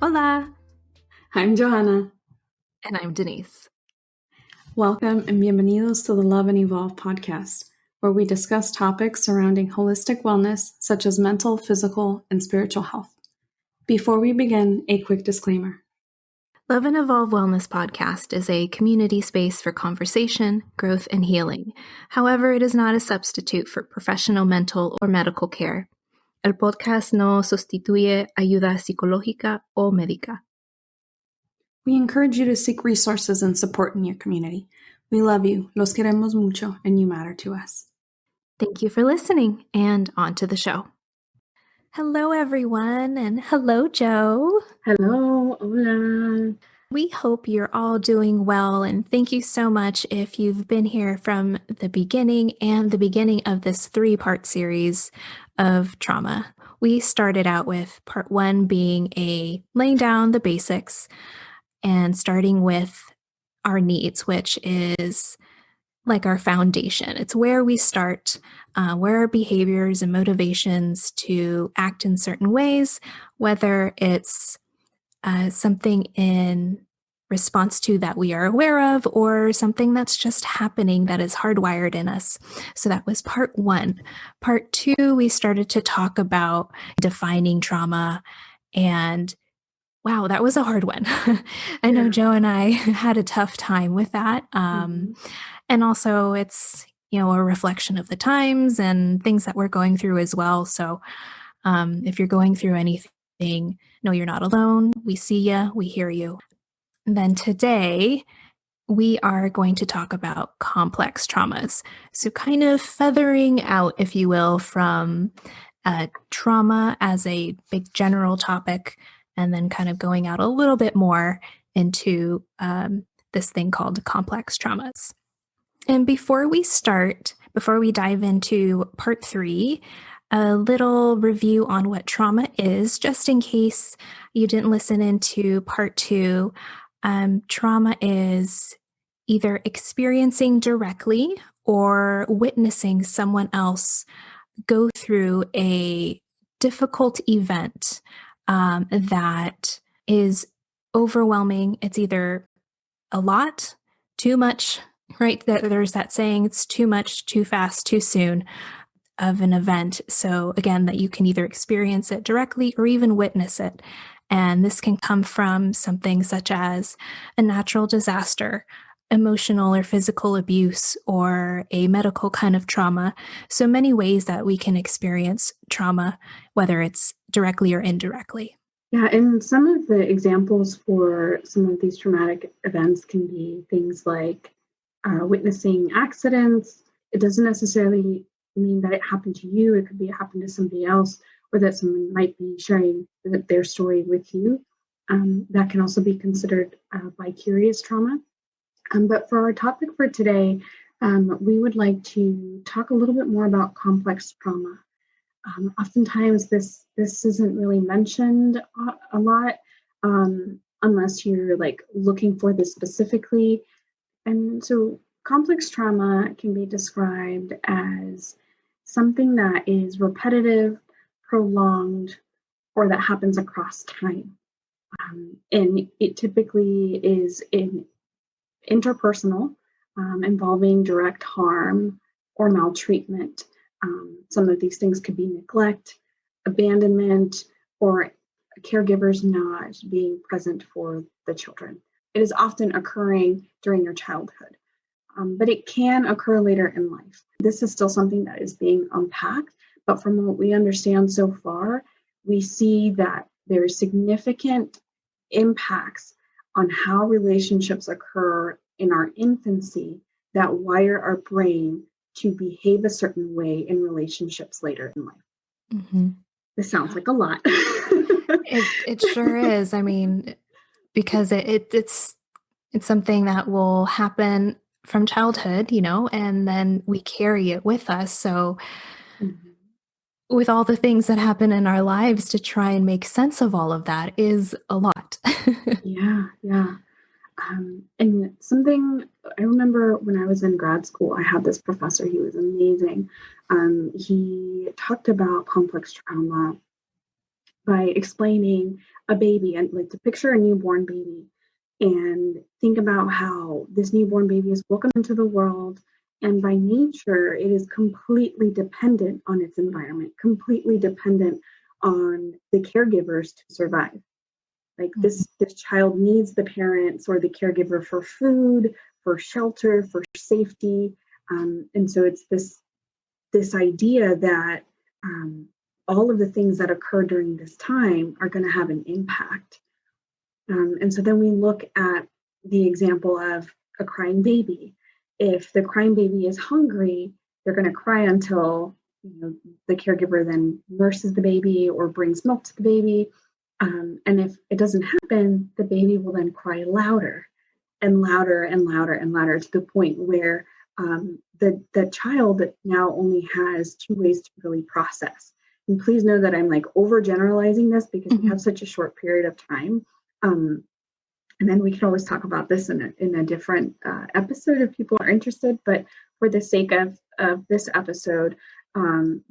Hola! I'm Johanna. And I'm Denisse. Welcome and bienvenidos to the Love and Evolve podcast, where we discuss topics surrounding holistic wellness such as mental, physical, and spiritual health. Before we begin, a quick disclaimer. Love and Evolve Wellness Podcast is a community space for conversation, growth, and healing. However, it is not a substitute for professional mental or medical care. El podcast no sustituye ayuda psicológica o médica. We encourage you to seek resources and support in your community. We love you, los queremos mucho, and you matter to us. Thank you for listening, and on to the show. Hello, everyone, and hello, Joe. Hello, hola. We hope you're all doing well, and thank you so much if you've been here from the beginning and the beginning of this 3-part series of trauma. We started out with part 1 being laying down the basics and starting with our needs, which is like our foundation. It's where we start, where our behaviors and motivations to act in certain ways, whether it's something in response to that we are aware of, or something that's just happening that is hardwired in us. So that was part 1. Part 2, we started to talk about defining trauma, and wow, that was a hard one. I know Joe and I had a tough time with that. And also it's, a reflection of the times and things that we're going through as well. So if you're going through anything, no, you're not alone. We see you, we hear you. And then today, we are going to talk about complex traumas. So kind of feathering out, if you will, from trauma as a big general topic, and then kind of going out a little bit more into this thing called complex traumas. And before we dive into part 3, a little review on what trauma is, just in case you didn't listen into part 2. Trauma is either experiencing directly or witnessing someone else go through a difficult event that is overwhelming. It's either a lot, too much, right? There's that saying, it's too much, too fast, too soon of an event. So again, that you can either experience it directly or even witness it. And this can come from something such as a natural disaster, emotional or physical abuse, or a medical kind of trauma. So many ways that we can experience trauma, whether it's directly or indirectly. Yeah, and some of the examples for some of these traumatic events can be things like witnessing accidents. It doesn't necessarily mean that it happened to you. It could be it happened to somebody else, or that someone might be sharing their story with you. That can also be considered vicarious trauma. But for our topic for today, we would like to talk a little bit more about complex trauma. Oftentimes, this isn't really mentioned a lot unless you're looking for this specifically. And so complex trauma can be described as something that is repetitive, prolonged, or that happens across time. And it typically is interpersonal, involving direct harm or maltreatment. Some of these things could be neglect, abandonment, or caregivers not being present for the children. It is often occurring during your childhood, but it can occur later in life. This is still something that is being unpacked, but from what we understand so far, we see that there are significant impacts on how relationships occur in our infancy that wire our brain to behave a certain way in relationships later in life. Mm-hmm. This sounds like a lot. It sure is. I mean, because it's something that will happen from childhood, and then we carry it with us. So with all the things that happen in our lives, to try and make sense of all of that is a lot. Yeah. And something I remember when I was in grad school, I had this professor. He was amazing. He talked about complex trauma by explaining a baby, and like to picture a newborn baby and think about how this newborn baby is welcome into the world. And by nature, it is completely dependent on its environment, completely dependent on the caregivers to survive. Like this child needs the parents or the caregiver for food, for shelter, for safety. And so it's this idea that all of the things that occur during this time are going to have an impact. And so then we look at the example of a crying baby. If the crying baby is hungry, they're going to cry until the caregiver then nurses the baby or brings milk to the baby. And if it doesn't happen, the baby will then cry louder and louder and louder and louder to the point where the child now only has two ways to really process. And please know that I'm like overgeneralizing this because we have such a short period of time. And then we can always talk about this in a different episode if people are interested. But for the sake of this episode,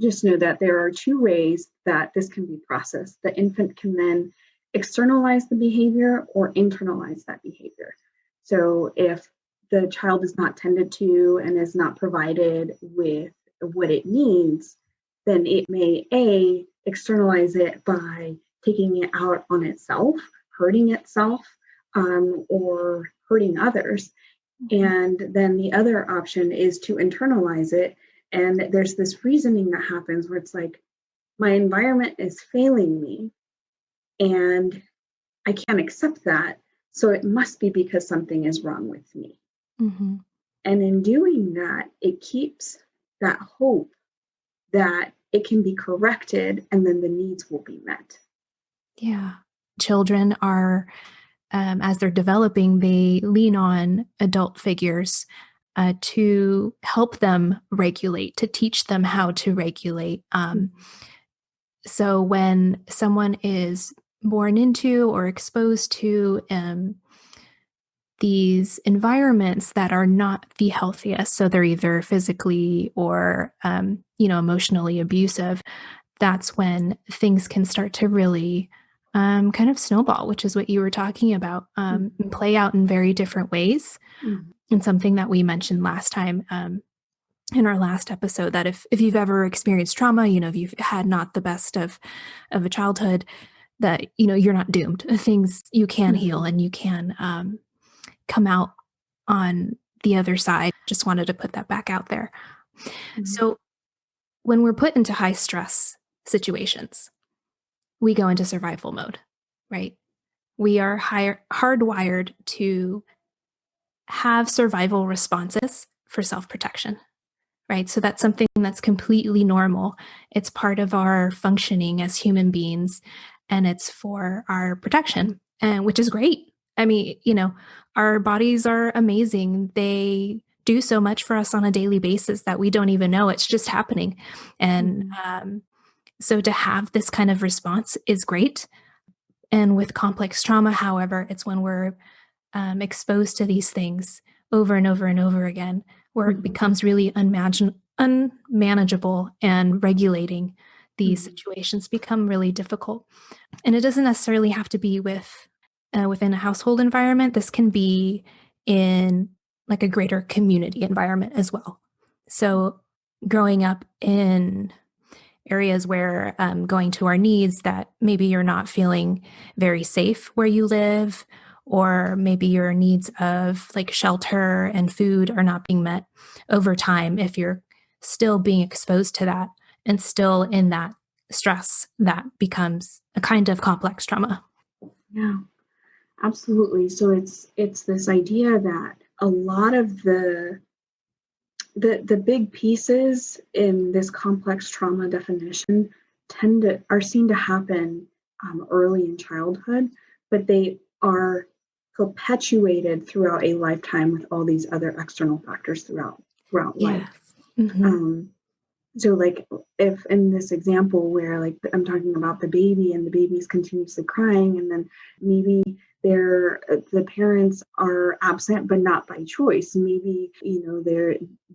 just know that there are two ways that this can be processed. The infant can then externalize the behavior or internalize that behavior. So if the child is not tended to and is not provided with what it needs, then it may externalize it by taking it out on itself, hurting itself, or hurting others. And then the other option is to internalize it. And there's this reasoning that happens where it's like, my environment is failing me and I can't accept that. So it must be because something is wrong with me. Mm-hmm. And in doing that, it keeps that hope that it can be corrected and then the needs will be met. Yeah. Children are, as they're developing, they lean on adult figures to help them regulate, to teach them how to regulate. So when someone is born into or exposed to these environments that are not the healthiest, so they're either physically or emotionally abusive, that's when things can start to really kind of snowball, which is what you were talking about, and play out in very different ways. And something that we mentioned last time in our last episode, that if you've ever experienced trauma, if you've had not the best of a childhood, that you're not doomed. Things you can heal and you can come out on the other side. Just wanted to put that back out there. So when we're put into high stress situations, we go into survival mode, right? We are hardwired to have survival responses for self-protection, right? So that's something that's completely normal. It's part of our functioning as human beings, and it's for our protection, and which is great. I mean, our bodies are amazing. They do so much for us on a daily basis that we don't even know. It's just happening. And so to have this kind of response is great. And with complex trauma, however, it's when we're exposed to these things over and over and over again, where it becomes really unmanageable, and regulating these situations become really difficult. And it doesn't necessarily have to be within a household environment. This can be in like a greater community environment as well. So growing up in areas where going to our needs, that maybe you're not feeling very safe where you live, or maybe your needs of like shelter and food are not being met over time. If you're still being exposed to that and still in that stress, that becomes a kind of complex trauma. Yeah, absolutely. So it's this idea that a lot of the big pieces in this complex trauma definition are seen to happen early in childhood, but they are perpetuated throughout a lifetime with all these other external factors throughout life. So like if in this example where like I'm talking about the baby and the baby's continuously crying, and then maybe the parents are absent but not by choice. Maybe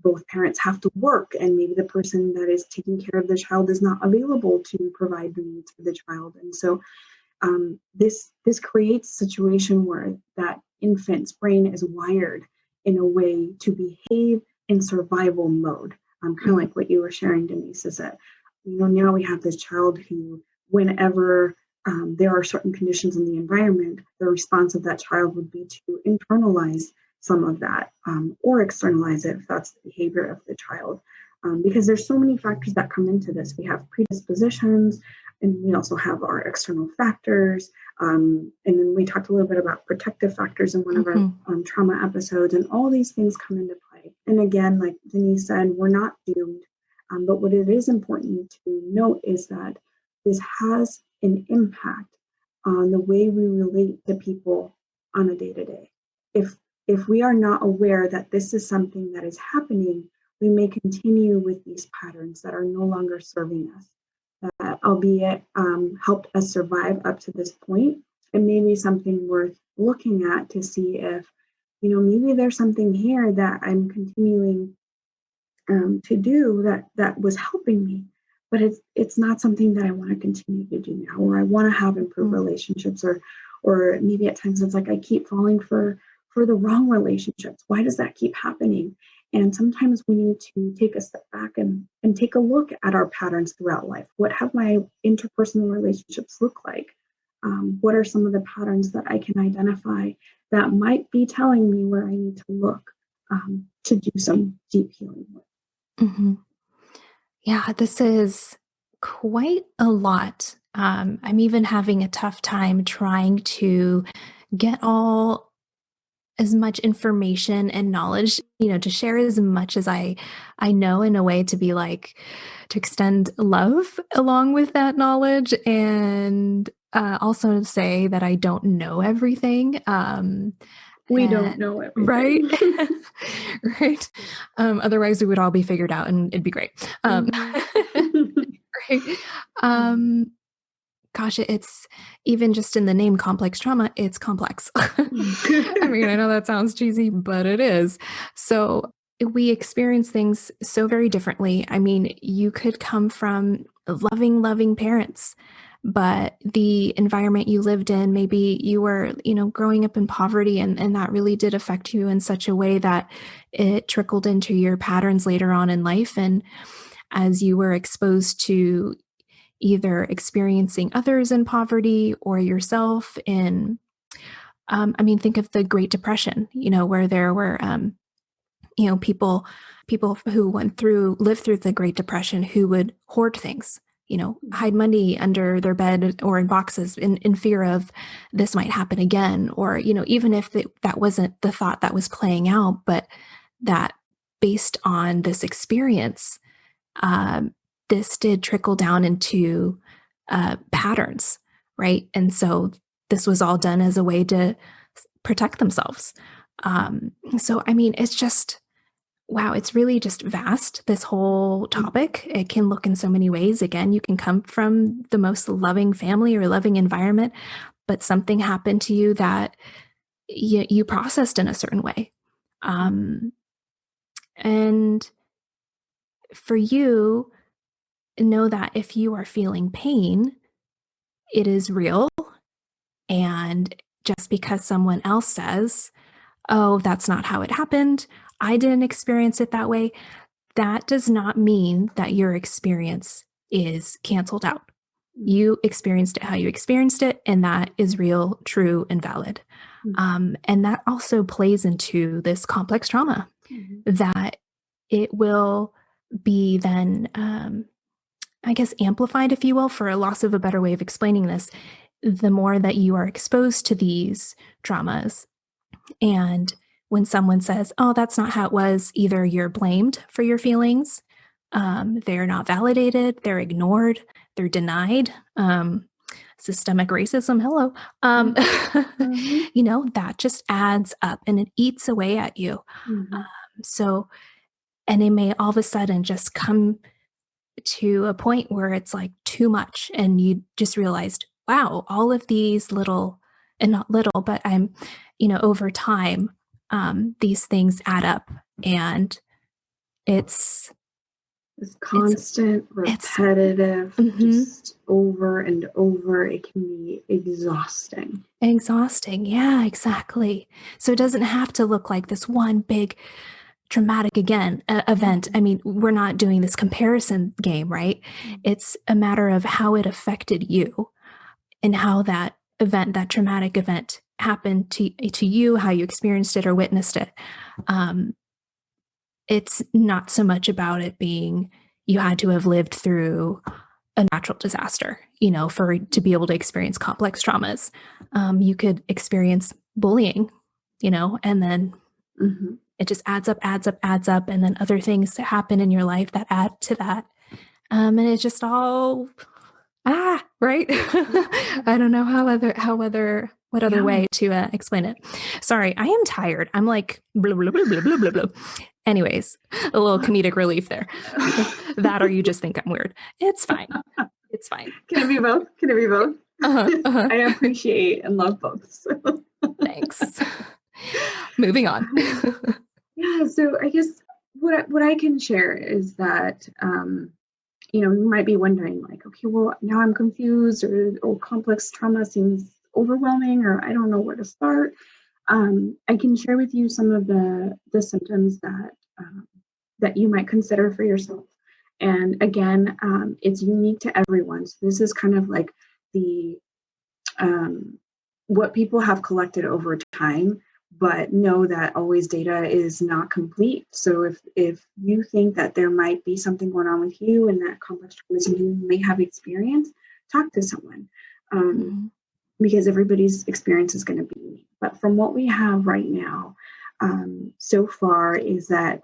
both parents have to work, and maybe the person that is taking care of the child is not available to provide the needs for the child. And so this creates a situation where that infant's brain is wired in a way to behave in survival mode. Kind of like what you were sharing, Denisse, is that, now we have this child who, whenever there are certain conditions in the environment, the response of that child would be to internalize some of that or externalize it if that's the behavior of the child. Because there's so many factors that come into this. We have predispositions, and we also have our external factors. And then we talked a little bit about protective factors in one of our trauma episodes, and all these things come into play. And again, like Denisse said, we're not doomed. But what it is important to note is that this has an impact on the way we relate to people on a day-to-day. If we are not aware that this is something that is happening, we may continue with these patterns that are no longer serving us, that albeit helped us survive up to this point. It may be something worth looking at to see if, maybe there's something here that I'm continuing to do that was helping me, but it's not something that I want to continue to do now, or I want to have improved relationships, or maybe at times it's like I keep falling for the wrong relationships. Why does that keep happening? And sometimes we need to take a step back and take a look at our patterns throughout life. What have my interpersonal relationships look like? What are some of the patterns that I can identify that might be telling me where I need to look to do some deep healing work? Mm-hmm. Yeah, this is quite a lot. I'm even having a tough time trying to get as much information and knowledge, to share as much as I know, in a way to be like, to extend love along with that knowledge, and also to say that I don't know everything. We don't know everything. Right? Right. Otherwise we would all be figured out and it'd be great. Right. Gosh, it's even just in the name complex trauma, it's complex. I mean, I know that sounds cheesy, but it is. So we experience things so very differently. I mean, you could come from loving parents, but the environment you lived in, maybe you were, growing up in poverty, and that really did affect you in such a way that it trickled into your patterns later on in life. And as you were exposed to either experiencing others in poverty or yourself in, think of the Great Depression, where there were, people who lived through the Great Depression who would hoard things, hide money under their bed or in boxes in fear of this might happen again. Or, even if that wasn't the thought that was playing out, but that based on this experience, this did trickle down into patterns, right? And so this was all done as a way to protect themselves. So, it's just, wow, it's really just vast, this whole topic. It can look in so many ways. Again, you can come from the most loving family or loving environment, but something happened to you that you processed in a certain way. And for you, know that if you are feeling pain, it is real. And just because someone else says, oh, that's not how it happened, I didn't experience it that way, that does not mean that your experience is canceled out. You experienced it how you experienced it, and that is real, true, and valid. And that also plays into this complex trauma, that it will be then, amplified, if you will, for a loss of a better way of explaining this, the more that you are exposed to these traumas. And when someone says, oh, that's not how it was, either you're blamed for your feelings, they're not validated, they're ignored, they're denied, systemic racism, hello. That just adds up and it eats away at you. And it may all of a sudden just come to a point where it's like too much, and you just realized, wow, all of these little, and not little, but over time, these things add up, and It's constant, repetitive, just over and over. It can be exhausting. Exhausting. Yeah, exactly. So it doesn't have to look like this one big traumatic event. I mean, we're not doing this comparison game, right? It's a matter of how it affected you and how that event, that traumatic event happened to you, how you experienced it or witnessed it. It's not so much about it being you had to have lived through a natural disaster, to be able to experience complex traumas. You could experience bullying, and then it just adds up, and then other things that happen in your life that add to that. And it's just all, right? I don't know what other way to explain it. Sorry, I am tired. I'm like, blah, blah, blah, blah, blah, blah, blah. Anyways, a little comedic relief there. That or you just think I'm weird. It's fine. It's fine. Can it be both? I appreciate and love both. So. Thanks. Moving on. Yeah, so I guess what I can share is that, you might be wondering, like, okay, well, now I'm confused, or complex trauma seems overwhelming, or I don't know where to start. I can share with you some of the symptoms that you might consider for yourself. And again, it's unique to everyone. So this is kind of like the what people have collected over time, but know that always data is not complete. So if you think that there might be something going on with you and that complex trauma you may have experienced, talk to someone. Because everybody's experience is going to be unique. But from what we have right now, so far, is that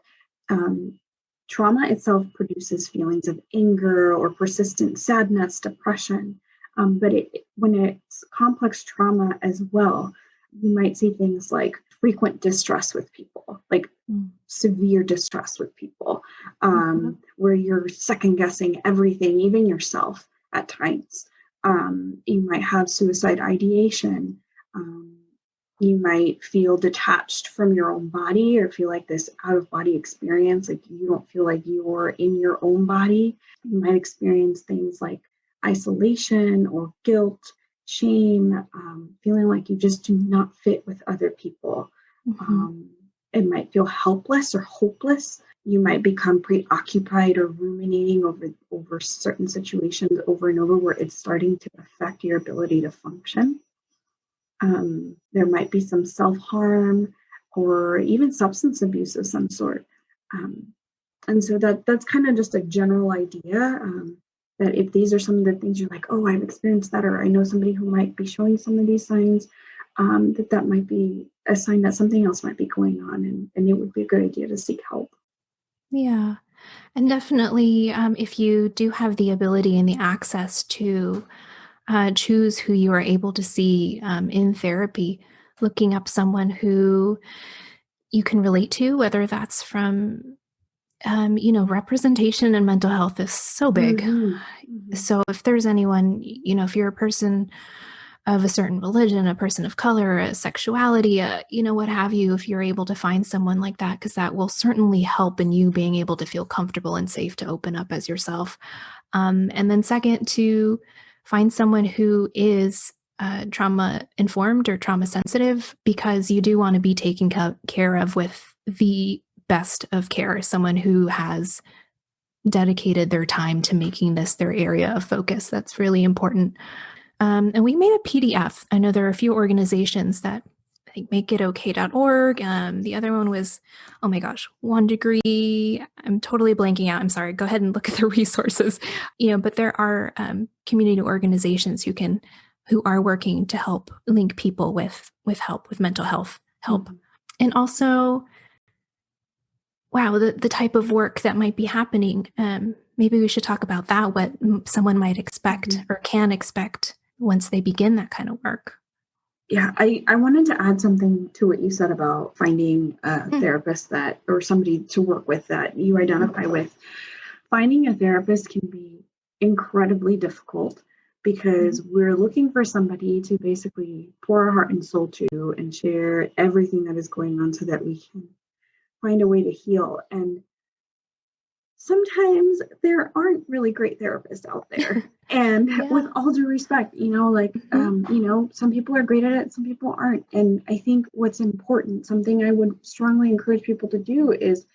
trauma itself produces feelings of anger or persistent sadness, depression. But when it's complex trauma as well, you might see things like frequent distress with people, like severe distress with people, where you're second guessing everything, even yourself at times. You might have suicide ideation. You might feel detached from your own body or feel like this out-of-body experience, like you don't feel like you're in your own body. You might experience things like isolation or guilt, shame, feeling like you just do not fit with other people. It might feel helpless or hopeless. You might become preoccupied or ruminating over certain situations over and over, where it's starting to affect your ability to function. There might be some self-harm or even substance abuse of some sort. And so that's kind of just a general idea, that if these are some of the things you're like, oh, I've experienced that, or I know somebody who might be showing some of these signs, that might be a sign that something else might be going on, and it would be a good idea to seek help. Yeah. And definitely, if you do have the ability and the access to choose who you are able to see in therapy, looking up someone who you can relate to, whether that's from, representation in mental health is so big. So if there's anyone, if you're a person of a certain religion, a person of color, a sexuality, what have you, if you're able to find someone like that, because that will certainly help in you being able to feel comfortable and safe to open up as yourself. And then second, to find someone who is trauma informed or trauma sensitive, because you do want to be taken care of with the best of care, someone who has dedicated their time to making this their area of focus. That's really important. And we made a PDF. I know there are a few organizations that I think makeitokay.org. The other one was, oh my gosh, 1 Degree. I'm totally blanking out. I'm sorry. Go ahead and look at the resources. But there are community organizations who are working to help link people with help, with mental health help. And also, wow, the type of work that might be happening. Maybe we should talk about that, what someone might expect or can expect once they begin that kind of work. Yeah, I wanted to add something to what you said about finding a therapist or somebody to work with that you identify with. Finding a therapist can be incredibly difficult because we're looking for somebody to basically pour our heart and soul to and share everything that is going on so that we can find a way to heal. And sometimes there aren't really great therapists out there. And with all due respect, some people are great at it, some people aren't. And I think what's important, something I would strongly encourage people to do, is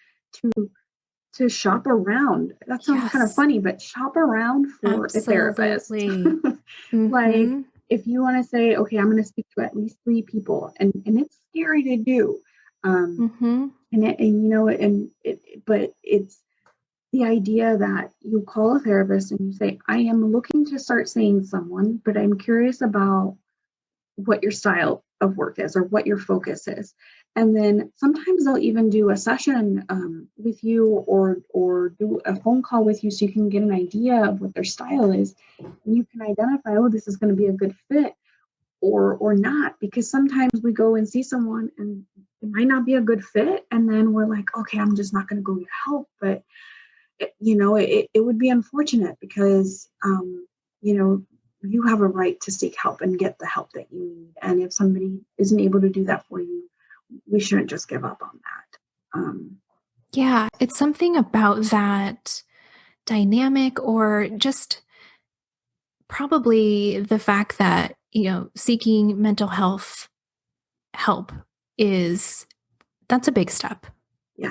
to shop around. That sounds kind of funny, but shop around for a therapist. Like, if you want to say, okay, I'm going to speak to at least 3 people, and it's scary to do. But it's the idea that you call a therapist and you say, I am looking to start seeing someone, but I'm curious about what your style of work is or what your focus is. And then sometimes they'll even do a session with you or do a phone call with you so you can get an idea of what their style is. And you can identify, oh, this is going to be a good fit or not, because sometimes we go and see someone and it might not be a good fit. And then we're like, okay, I'm just not going to go get help. But, it would be unfortunate because, you have a right to seek help and get the help that you need. And if somebody isn't able to do that for you, we shouldn't just give up on that. Yeah, it's something about that dynamic, or just probably the fact that, seeking mental health help that's a big step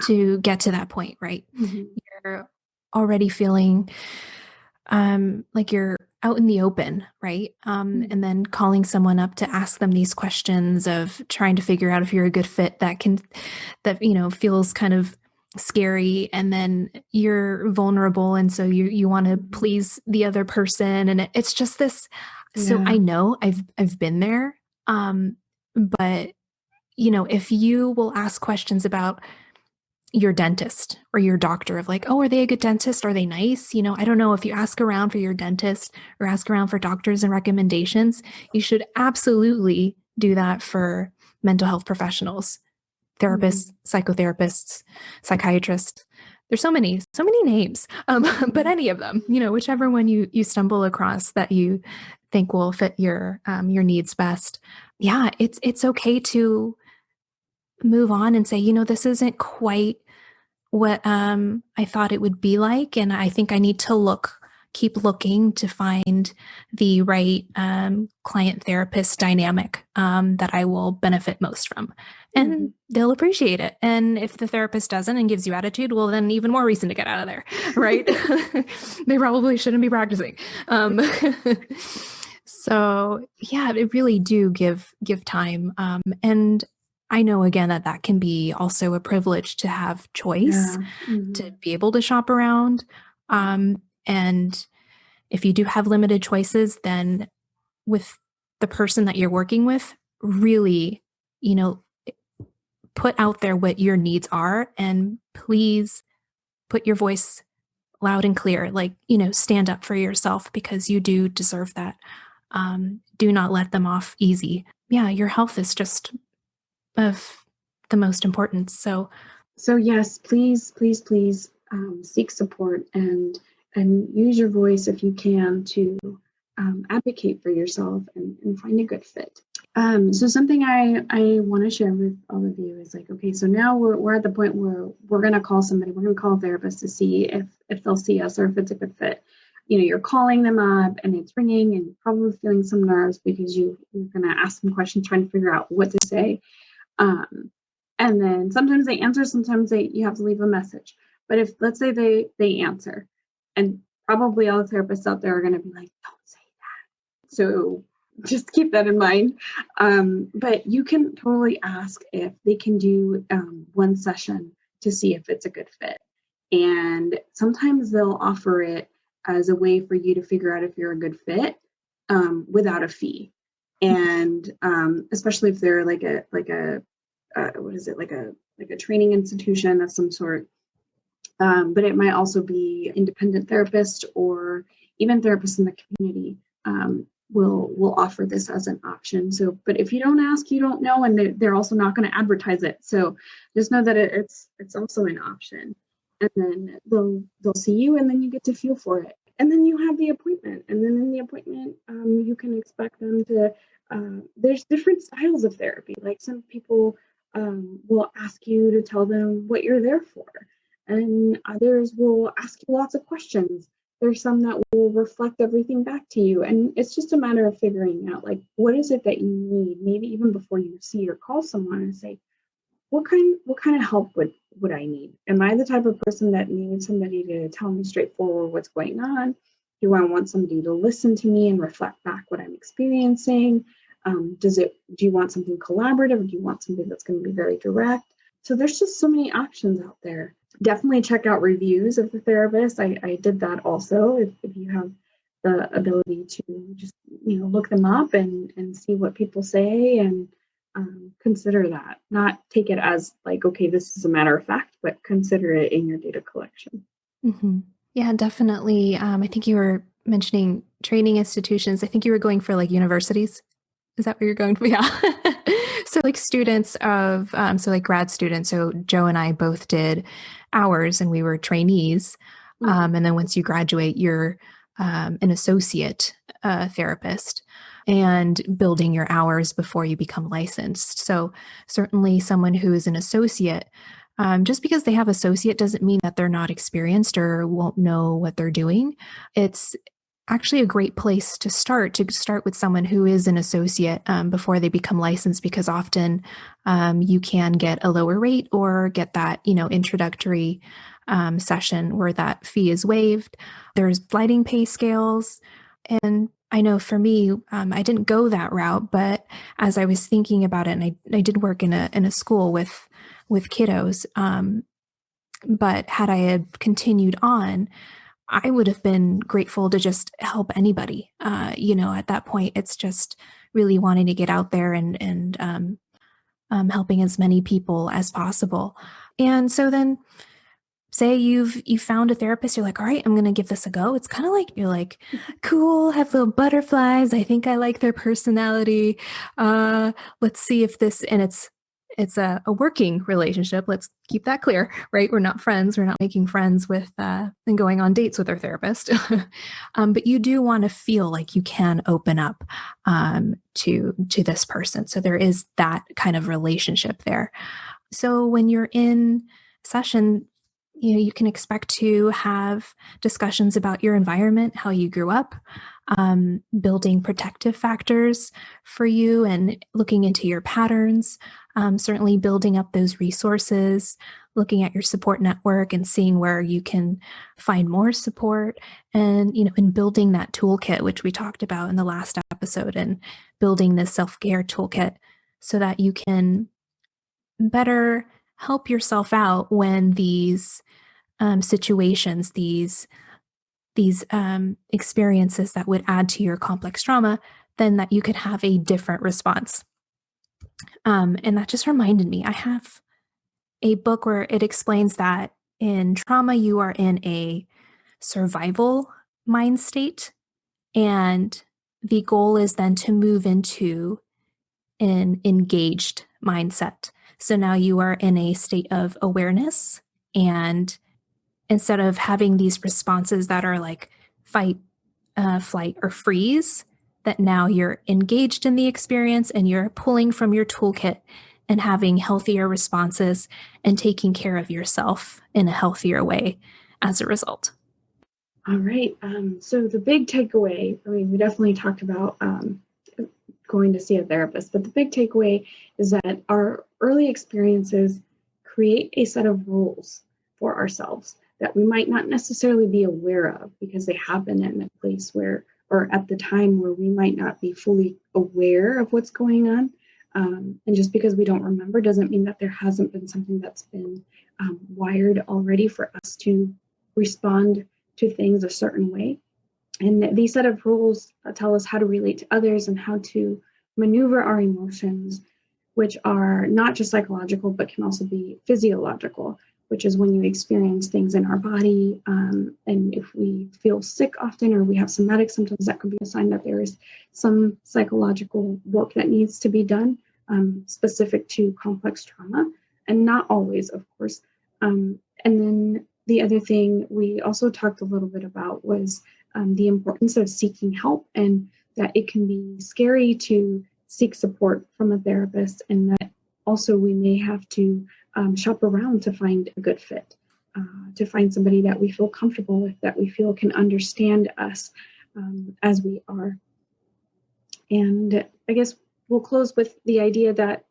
to get to that point, right? You're already feeling like you're out in the open, right? And then calling someone up to ask them these questions of trying to figure out if you're a good fit, that feels kind of scary. And then you're vulnerable. And so you want to please the other person. And it's just this. So I know I've been there. But if you will ask questions about your dentist or your doctor, of like, oh, are they a good dentist? Are they nice? I don't know. If you ask around for your dentist or ask around for doctors and recommendations, you should absolutely do that for mental health professionals, therapists, psychotherapists, psychiatrists. There's so many names, but any of them, whichever one you stumble across that you think will fit your needs best. Yeah, it's okay to move on and say, this isn't quite what I thought it would be like. And I think I need to keep looking to find the right client therapist dynamic that I will benefit most from. And they'll appreciate it. And if the therapist doesn't and gives you attitude, well, then even more reason to get out of there, right? They probably shouldn't be practicing. So yeah, they really do give time. And I know, again, that can be also a privilege to have choice, to be able to shop around. And if you do have limited choices, then with the person that you're working with, really, put out there what your needs are, and please put your voice loud and clear, stand up for yourself, because you do deserve that. Do not let them off easy. Yeah, your health is just of the most importance. So yes, please seek support and use your voice if you can to advocate for yourself and find a good fit. So something I want to share with all of you is like, okay, so now we're at the point where we're going to call somebody, we're going to call a therapist to see if they'll see us or if it's a good fit. You're calling them up and it's ringing and you're probably feeling some nerves because you're going to ask them questions, trying to figure out what to say. And then sometimes they answer, sometimes you have to leave a message. But if, let's say they answer, and probably all the therapists out there are going to be like, don't say that. So just keep that in mind. But you can totally ask if they can do one session to see if it's a good fit. And sometimes they'll offer it as a way for you to figure out if you're a good fit without a fee. And especially if they're like a training institution of some sort. But it might also be independent therapists or even therapists in the community will offer this as an option. So, but if you don't ask, you don't know, and they're also not going to advertise it. So just know that it's also an option. And then they'll see you, and then you get to feel for it. And then you have the appointment, and then in the appointment, you can expect them to. There's different styles of therapy. Like some people will ask you to tell them what you're there for. and others will ask you lots of questions. There's some that will reflect everything back to you. And it's just a matter of figuring out, like, what is it that you need? Maybe even before you see or call someone, and say, what kind of help would I need? Am I the type of person that needs somebody to tell me straightforward what's going on? Do I want somebody to listen to me and reflect back what I'm experiencing? Do you want something collaborative? Do you want something that's going to be very direct? So there's just so many options out there. Definitely check out reviews of the therapist. I did that also. If you have the ability to just look them up and see what people say, and consider that. Not take it as like, okay, this is a matter of fact, but consider it in your data collection. Mm-hmm. Yeah, definitely. I think you were mentioning training institutions. I think you were going for like universities. Is that where you're going for? Yeah. So like students of, so like grad students. So Joe and I both did ours and we were trainees. Mm-hmm. And then once you graduate, you're an associate therapist and building your hours before you become licensed. So certainly someone who is an associate, just because they have associate doesn't mean that they're not experienced or won't know what they're doing. It's actually a great place to start with someone who is an associate before they become licensed, because often you can get a lower rate or get that introductory session where that fee is waived. There's sliding pay scales, and I know for me, I didn't go that route, but as I was thinking about it, and I did work in a school with kiddos, but had I had continued on, I would have been grateful to just help anybody. At that point, it's just really wanting to get out there and helping as many people as possible. And so then, say you found a therapist, you're like, all right, I'm going to give this a go. It's kind of like you're like, cool, have little butterflies. I think I like their personality. Let's see if this, and it's a working relationship. Let's keep that clear, right? We're not friends. We're not making friends with and going on dates with our therapist. But you do want to feel like you can open up to this person. So there is that kind of relationship there. So when you're in session, you can expect to have discussions about your environment, how you grew up, building protective factors for you and looking into your patterns, certainly building up those resources, looking at your support network and seeing where you can find more support, and, and building that toolkit, which we talked about in the last episode, and building this self-care toolkit so that you can better help yourself out when these situations, these experiences that would add to your complex trauma, then that you could have a different response. And that just reminded me, I have a book where it explains that in trauma, you are in a survival mind state, and the goal is then to move into an engaged mindset. So now you are in a state of awareness, and instead of having these responses that are like fight, flight, or freeze, that now you're engaged in the experience and you're pulling from your toolkit and having healthier responses and taking care of yourself in a healthier way as a result. All right. So the big takeaway, we definitely talked about going to see a therapist, but the big takeaway is that our early experiences create a set of rules for ourselves that we might not necessarily be aware of, because they happen in a place where, or at the time where we might not be fully aware of what's going on. And just because we don't remember doesn't mean that there hasn't been something that's been wired already for us to respond to things a certain way. And these set of rules tell us how to relate to others and how to maneuver our emotions, which are not just psychological, but can also be physiological, which is when you experience things in our body. And if we feel sick often, or we have somatic symptoms, that could be a sign that there is some psychological work that needs to be done specific to complex trauma, and not always, of course. And then the other thing we also talked a little bit about was the importance of seeking help, and that it can be scary to seek support from a therapist, and that also we may have to shop around to find a good fit. to find somebody that we feel comfortable with, that we feel can understand us as we are. And I guess we'll close with the idea that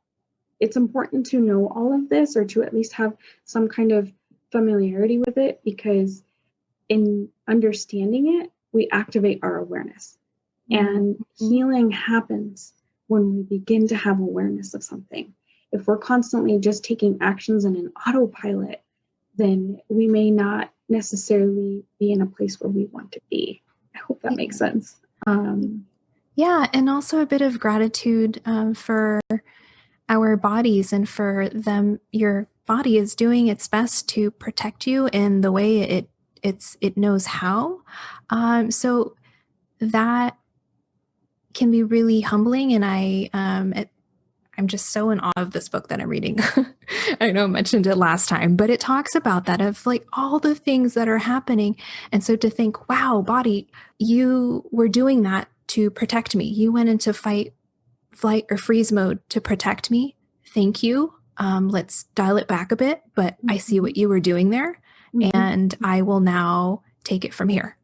it's important to know all of this, or to at least have some kind of familiarity with it, because in understanding it, we activate our awareness. And healing happens when we begin to have awareness of something. If we're constantly just taking actions in an autopilot, then we may not necessarily be in a place where we want to be. I hope that makes sense. Yeah, and also a bit of gratitude for our bodies, and for them. Your body is doing its best to protect you in the way it knows how. So that can be really humbling, and I'm just so in awe of this book that I'm reading. I know I mentioned it last time, but it talks about that, of like all the things that are happening. And so to think, wow, body, you were doing that to protect me. You went into fight, flight, or freeze mode to protect me. Thank you. Let's dial it back a bit, but I see what you were doing there, and I will now take it from here.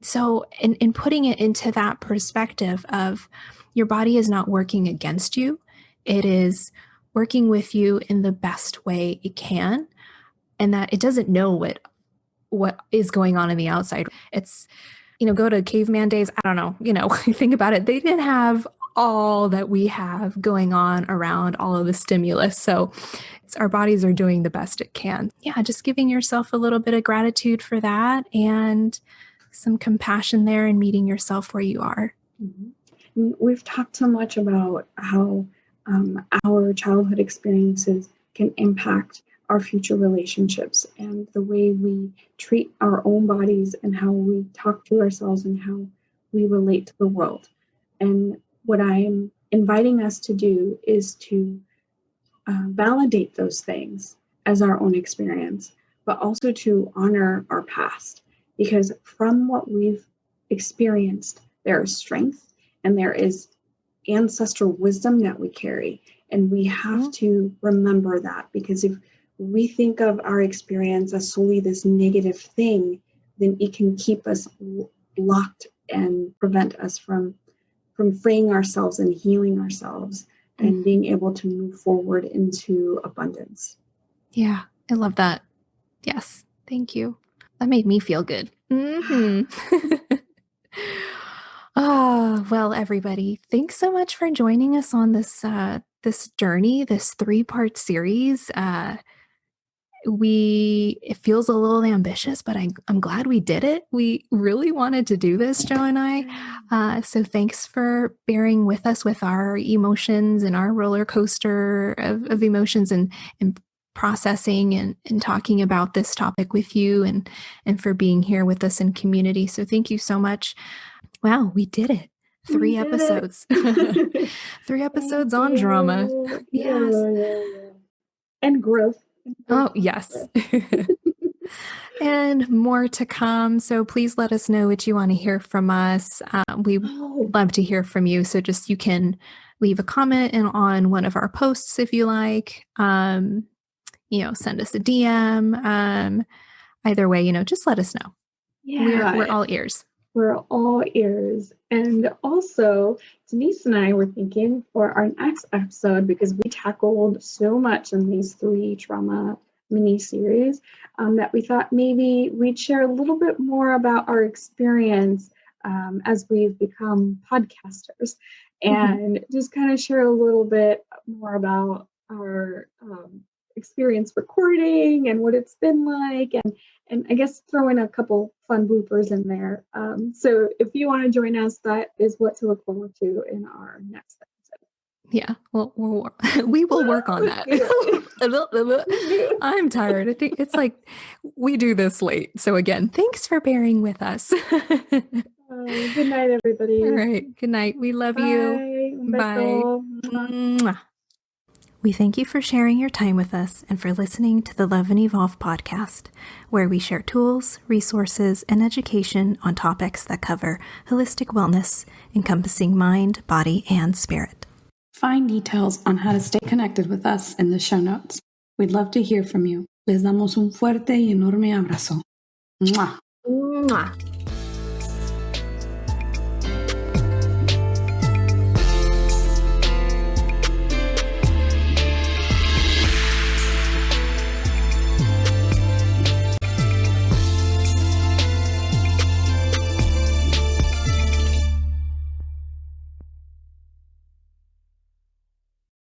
So in putting it into that perspective of your body is not working against you, it is working with you in the best way it can, and that it doesn't know what is going on in the outside. It's, go to caveman days. I don't know, think about it. They didn't have all that we have going on around, all of the stimulus. So our bodies are doing the best it can. Yeah, just giving yourself a little bit of gratitude for that, and some compassion there, and meeting yourself where you are. We've talked so much about how our childhood experiences can impact our future relationships, and the way we treat our own bodies, and how we talk to ourselves, and how we relate to the world. And what I'm inviting us to do is to validate those things as our own experience, but also to honor our past, because from what we've experienced, there is strength, and there is ancestral wisdom that we carry. And we have to remember that, because if we think of our experience as solely this negative thing, then it can keep us locked and prevent us from freeing ourselves and healing ourselves, and being able to move forward into abundance. Yeah, I love that. Yes, thank you. That made me feel good. Well, everybody, thanks so much for joining us on this journey, this 3-part series. It feels a little ambitious, but I'm glad we did it. We really wanted to do this, Joe and I. So thanks for bearing with us with our emotions and our roller coaster of emotions, and processing and talking about this topic with you, and for being here with us in community. So thank you so much. Wow, we did it. 3 episodes. 3 episodes on drama. Yes. And growth. Oh, yes. And more to come. So please let us know what you want to hear from us. We love to hear from you. So just, you can leave a comment on one of our posts if you like. Send us a DM. Either way, just let us know. Yeah. We're all ears. We're all ears. And also, Denisse and I were thinking for our next episode, because we tackled so much in these 3 trauma mini-series, that we thought maybe we'd share a little bit more about our experience as we've become podcasters, and just kind of share a little bit more about our experience recording and what it's been like, and I guess throw in a couple fun bloopers in there. So if you want to join us, that is what to look forward to in our next episode. Yeah, well, we will work on that. I'm tired. I think it's like we do this late. So again, thanks for bearing with us. Good night, everybody. All right. Good night. We love you. Bye. Bye. We thank you for sharing your time with us, and for listening to the Love and Evolve podcast, where we share tools, resources, and education on topics that cover holistic wellness, encompassing mind, body, and spirit. Find details on how to stay connected with us in the show notes. We'd love to hear from you. Les damos un fuerte y enorme abrazo. ¡Mua! Mwah.